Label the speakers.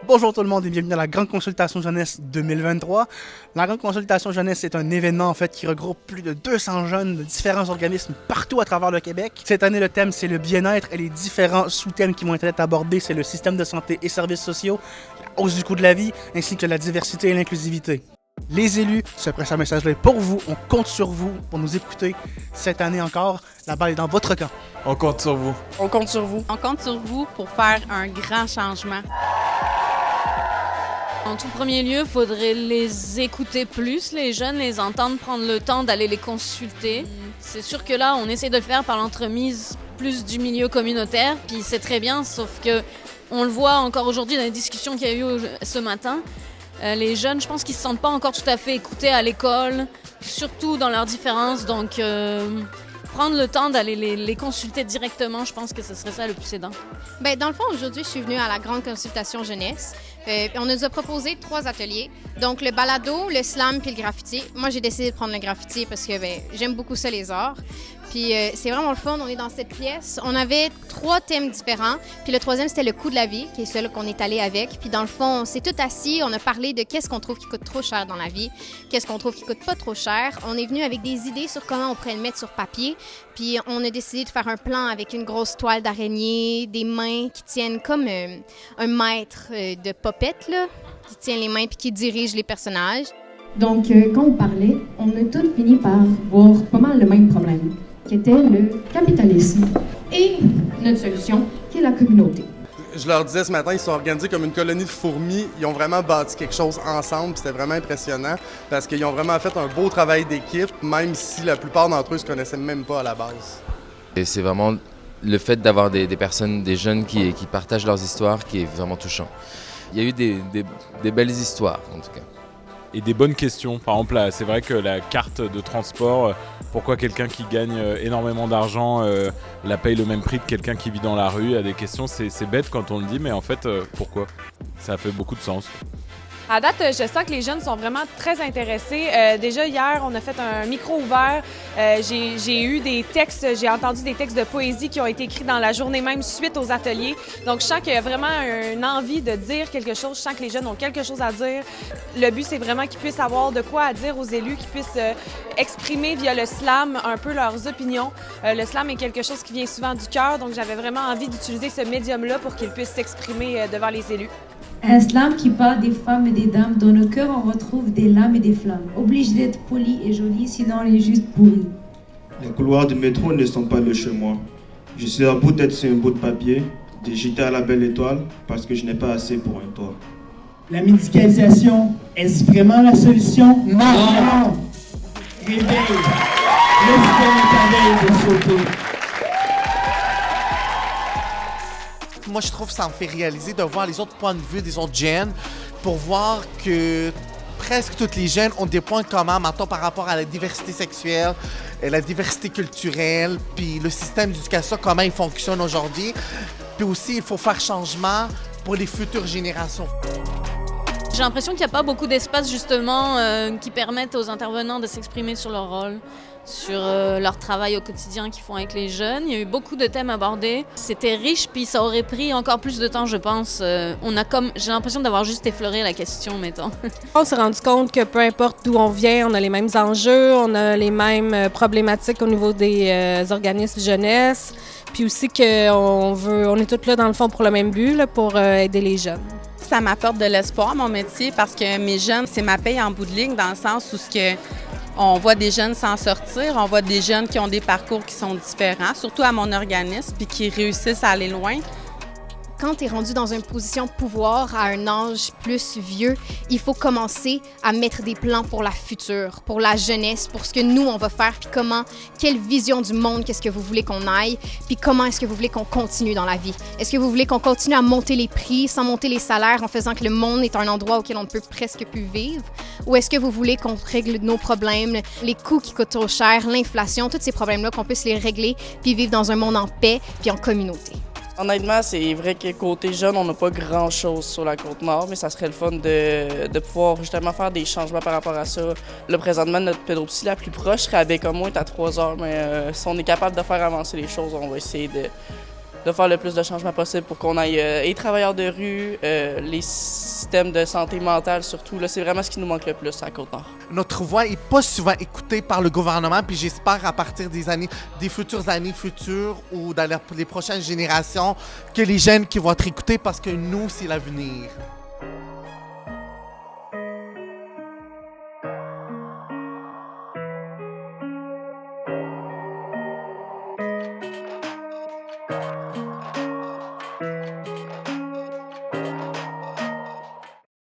Speaker 1: Bonjour tout le monde et bienvenue à la Grande Consultation Jeunesse 2023. La Grande Consultation Jeunesse est un événement en fait qui regroupe plus de 200 jeunes de différents organismes partout à travers le Québec. Cette année, le thème c'est le bien-être et les différents sous-thèmes qui vont être abordés, c'est le système de santé et services sociaux, la hausse du coût de la vie, ainsi que la diversité et l'inclusivité. Les élus se pressent un message pour vous, on compte sur vous pour nous écouter cette année encore. La balle est dans votre camp.
Speaker 2: On compte sur vous.
Speaker 3: On compte sur vous.
Speaker 4: On compte sur vous pour faire un grand changement. En tout premier lieu, il faudrait les écouter plus, les jeunes, les entendre, prendre le temps d'aller les consulter. C'est sûr que là, on essaie de le faire par l'entremise plus du milieu communautaire, puis c'est très bien, sauf que on le voit encore aujourd'hui dans les discussions qu'il y a eu ce matin. Les jeunes, je pense qu'ils ne se sentent pas encore tout à fait écoutés à l'école, surtout dans leurs différences. Donc, prendre le temps d'aller les consulter directement, je pense que ce serait ça le plus aidant.
Speaker 5: Bien, dans le fond, aujourd'hui, je suis venue à la Grande Consultation Jeunesse. On nous a proposé 3 ateliers. Donc, le balado, le slam puis le graffiti. Moi, j'ai décidé de prendre le graffiti parce que j'aime beaucoup ça, les arts. Puis c'est vraiment le fun, on est dans cette pièce. On avait 3 thèmes différents. Puis le 3e, c'était le coût de la vie, qui est celui qu'on est allé avec. Puis dans le fond, on s'est tout assis, on a parlé de qu'est-ce qu'on trouve qui coûte trop cher dans la vie, qu'est-ce qu'on trouve qui coûte pas trop cher. On est venu avec des idées sur comment on pourrait le mettre sur papier. Puis on a décidé de faire un plan avec une grosse toile d'araignée, des mains qui tiennent comme un maître de popette, là, qui tient les mains puis qui dirige les personnages.
Speaker 6: Donc, quand on parlait, on a tous fini par voir pas mal le même problème, qui était le capitalisme et notre solution, qui est la communauté.
Speaker 2: Je leur disais ce matin, ils sont organisés comme une colonie de fourmis. Ils ont vraiment bâti quelque chose ensemble. C'était vraiment impressionnant parce qu'ils ont vraiment fait un beau travail d'équipe, même si la plupart d'entre eux ne se connaissaient même pas à la base.
Speaker 7: Et c'est vraiment le fait d'avoir des personnes, des jeunes qui partagent leurs histoires qui est vraiment touchant. Il y a eu des belles histoires, en tout cas.
Speaker 8: Et des bonnes questions. Par exemple, c'est vrai que la carte de transport, pourquoi quelqu'un qui gagne énormément d'argent la paye le même prix que quelqu'un qui vit dans la rue? Il y a des questions, c'est bête quand on le dit, mais en fait, pourquoi? Ça fait beaucoup de sens.
Speaker 3: À date, je sens que les jeunes sont vraiment très intéressés. Déjà, hier, on a fait un micro ouvert. J'ai eu des textes, j'ai entendu des textes de poésie qui ont été écrits dans la journée même suite aux ateliers. Donc, je sens qu'il y a vraiment une envie de dire quelque chose. Je sens que les jeunes ont quelque chose à dire. Le but, c'est vraiment qu'ils puissent avoir de quoi à dire aux élus, qu'ils puissent exprimer via le slam un peu leurs opinions. Le slam est quelque chose qui vient souvent du cœur, donc j'avais vraiment envie d'utiliser ce médium-là pour qu'ils puissent s'exprimer devant les élus.
Speaker 6: Un slam qui parle des femmes et des dames. Dans nos cœurs, on retrouve des lames et des flammes. Obligé d'être poli et joli, sinon on est juste pourri.
Speaker 9: Les couloirs du métro ne sont pas le chez moi. Je suis à bout d'être sur un bout de papier, de jeter à la belle étoile, parce que je n'ai pas assez pour un toit.
Speaker 10: La médicalisation, est-ce vraiment la solution? Non! Réveille! Le système est à veille de sauter.
Speaker 11: Moi, je trouve que ça me fait réaliser de voir les autres points de vue des autres jeunes pour voir que presque tous les jeunes ont des points communs maintenant par rapport à la diversité sexuelle, la diversité culturelle, puis le système d'éducation, comment il fonctionne aujourd'hui. Puis aussi, il faut faire changement pour les futures générations.
Speaker 4: J'ai l'impression qu'il n'y a pas beaucoup d'espace justement qui permettent aux intervenants de s'exprimer sur leur rôle, sur leur travail au quotidien qu'ils font avec les jeunes. Il y a eu beaucoup de thèmes abordés. C'était riche, puis ça aurait pris encore plus de temps, je pense. J'ai l'impression d'avoir juste effleuré la question, mettons.
Speaker 3: On s'est rendu compte que peu importe d'où on vient, on a les mêmes enjeux, on a les mêmes problématiques au niveau des organismes jeunesse, puis aussi qu'on est tous là dans le fond pour le même but, là, pour aider les jeunes.
Speaker 4: Ça m'apporte de l'espoir, mon métier, parce que mes jeunes, c'est ma paye en bout de ligne, dans le sens où on voit des jeunes s'en sortir, on voit des jeunes qui ont des parcours qui sont différents, surtout à mon organisme, puis qui réussissent à aller loin.
Speaker 5: Quand tu es rendu dans une position de pouvoir à un âge plus vieux, il faut commencer à mettre des plans pour la future, pour la jeunesse, pour ce que nous, on va faire, puis quelle vision du monde, qu'est-ce que vous voulez qu'on aille, puis comment est-ce que vous voulez qu'on continue dans la vie. Est-ce que vous voulez qu'on continue à monter les prix sans monter les salaires en faisant que le monde est un endroit auquel on ne peut presque plus vivre? Ou est-ce que vous voulez qu'on règle nos problèmes, les coûts qui coûtent trop cher, l'inflation, tous ces problèmes-là, qu'on puisse les régler, puis vivre dans un monde en paix, puis en communauté?
Speaker 3: Honnêtement, c'est vrai que côté jeune, on n'a pas grand-chose sur la Côte-Nord, mais ça serait le fun de pouvoir justement faire des changements par rapport à ça. Là, présentement, notre pédopsie la plus proche serait à Bécomo, est à 3 heures, mais si on est capable de faire avancer les choses, on va essayer
Speaker 12: de faire le plus de changements possible pour qu'on aille les travailleurs de rue, les systèmes de santé mentale surtout. C'est vraiment ce qui nous manque le plus à la Côte-Nord.
Speaker 11: Notre voix n'est pas souvent écoutée par le gouvernement, puis j'espère à partir des futures années futures ou dans les prochaines générations que les jeunes qui vont être écoutés parce que nous, c'est l'avenir.